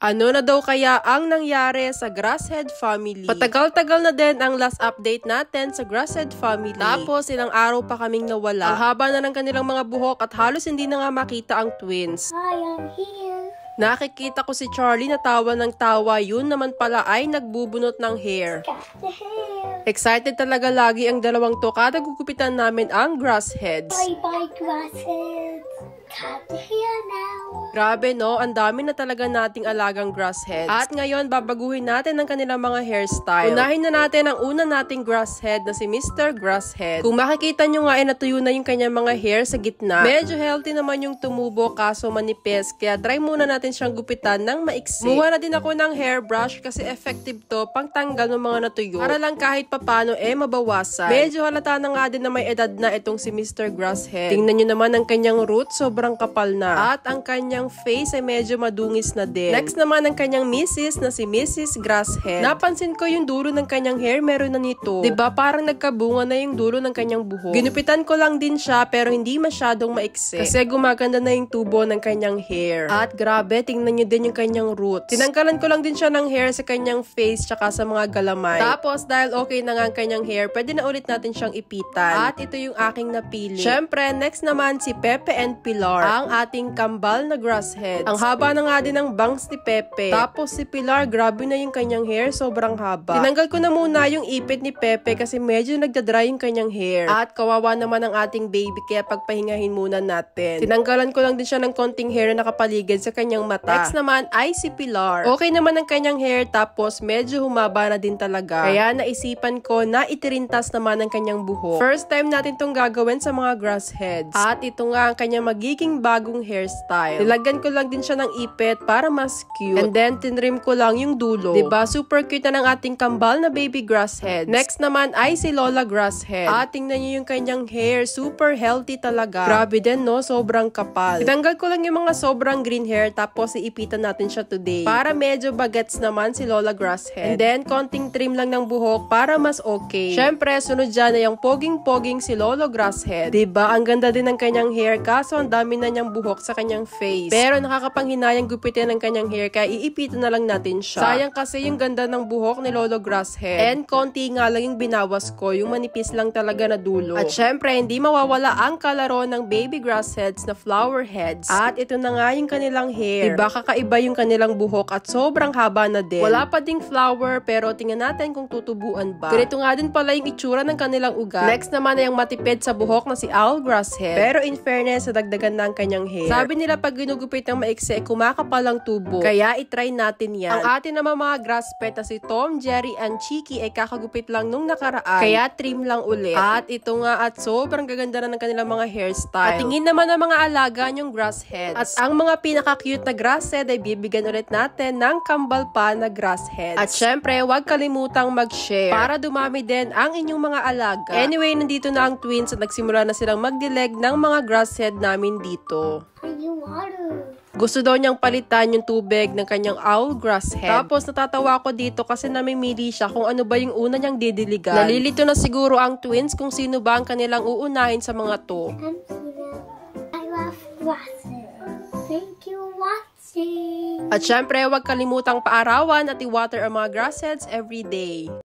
Ano na daw kaya ang nangyari sa Grasshead family? Patagal-tagal na din ang last update natin sa Grasshead family. Tapos ilang araw pa kaming nawala. Ang haba na ng kanilang mga buhok at halos hindi na nga makita ang twins. Hi, I'm here. Nakikita ko si Charlie na tawa ng tawa, yun naman pala ay nagbubunot ng hair. Got the hair. Excited talaga lagi ang dalawang to kada gugupitan namin ang grassheads. Bye-bye, grasses. Got the hair now. Grabe no, ang dami na talaga nating alagang grassheads. At ngayon, babaguhin natin ang kanilang mga hairstyle. Unahin na natin ang una nating grasshead na si Mr. Grasshead. Kung makikita nyo nga ay natuyo na yung kanyang mga hair sa gitna. Medyo healthy naman yung tumubo kaso manipis, kaya try muna natin siyang gupitan ng maiksi. Muha na din ako ng hairbrush kasi effective to pang tanggal ng mga natuyo. Para lang kahit papano mabawasan. Medyo halata na nga din na may edad na itong si Mr. Grasshead. Tingnan nyo naman ang kanyang root, sobrang kapal na. At ang kanyang face ay medyo madungis na din. Next naman ang kanyang Mrs. na si Mrs. Grasshead. Napansin ko yung dulo ng kanyang hair meron na nito. Diba parang nagkabunga na yung dulo ng kanyang buhok. Ginupitan ko lang din siya pero hindi masyadong maiksi. Kasi gumaganda na yung tubo ng kanyang hair. At grabe, tingnan nyo din yung kanyang roots. Tinanggalan ko lang din siya ng hair sa kanyang face tsaka sa mga galamay. Tapos dahil okay na nga ang kanyang hair, pwede na ulit natin siyang ipitan. At ito yung aking napili. Syempre, next naman si Pepe and Pilar. Ang ating kambal na grassheads. Ang haba na nga din ng bangs ni Pepe. Tapos si Pilar, grabe na yung kanyang hair, sobrang haba. Tinanggal ko na muna yung ipit ni Pepe kasi medyo nagdadry yung kanyang hair. At kawawa naman ang ating baby kaya pagpahingahin muna natin. Tinanggalan ko lang din siya ng konting hair na nakapaligid sa kanyang mata. Next naman ay si Pilar. Okay naman ang kanyang hair tapos medyo humaba na din talaga. Kaya naisipan ko na itirintas naman ang kanyang buhok. First time natin tong gagawin sa mga grassheads. At ito nga ang kanyang magiging bagong hairstyle. Nilagyan ko lang din siya ng ipit para mas cute. And then tinrim ko lang yung dulo. Diba? Super cute na ng ating kambal na baby grasshead. Next naman ay si Lola Grasshead. At tingnan niyo yung kanyang hair. Super healthy talaga. Grabe din no? Sobrang kapal. Tinanggal ko lang yung mga sobrang green hair tapos iipitan natin siya today. Para medyo bagets naman si Lola Grasshead. And then konting trim lang ng buhok para mas okay. Syempre, sunod dyan na yung poging-poging si Lolo Grasshead. Diba? Ang ganda din ng kanyang hair kaso ang dami na niyang buhok sa kanyang face. Pero nakakapanghinayang gupitin ng kanyang hair kaya iipitan na lang natin siya. Sayang kasi yung ganda ng buhok ni Lolo Grasshead. And konti nga lang yung binawas ko, yung manipis lang talaga na dulo. At syempre, hindi mawawala ang kalaro ng baby grassheads na flower heads. At ito na nga yung kanilang hair. Diba kakaiba yung kanilang buhok at sobrang haba na din. Wala pa ding flower pero tingnan natin kung tutubuan ba. Ganito nga din pala yung itsura ng kanilang ugat. Next naman ay yung matipid sa buhok na si Owl Grasshead. Pero in fairness, nadagdagan na ang kanyang hair. Sabi nila pag ginugupit ng maiksi, kumakapal ang tubo. Kaya itry natin yan. Ang atin naman mga grass pet na si Tom, Jerry, and Cheeky ay kakagupit lang nung nakaraan. Kaya trim lang ulit. At ito nga at sobrang gaganda na ng kanilang mga hairstyle. At tingin naman ang mga alaga nyong grassheads. At ang mga pinaka-cute na grasshead ay bibigyan ulit natin ng kambal pa na grassheads. At syempre, huwag kalimutang mag-share para dumami din ang inyong mga alaga. Anyway, nandito na ang twins at nagsimula na silang magdileg ng mga grasshead namin dito. I need water. Gusto daw niyang palitan yung tubig ng kanyang owl grasshead. Tapos natatawa ako dito kasi namimili siya kung ano ba yung una niyang didiligan. Nalilito na siguro ang twins kung sino ba ang kanilang uunahin sa mga to. I'm Tina. I love grasses. Thank you watching. At syempre, huwag kalimutang paarawan at i-water ang mga grassheads every day.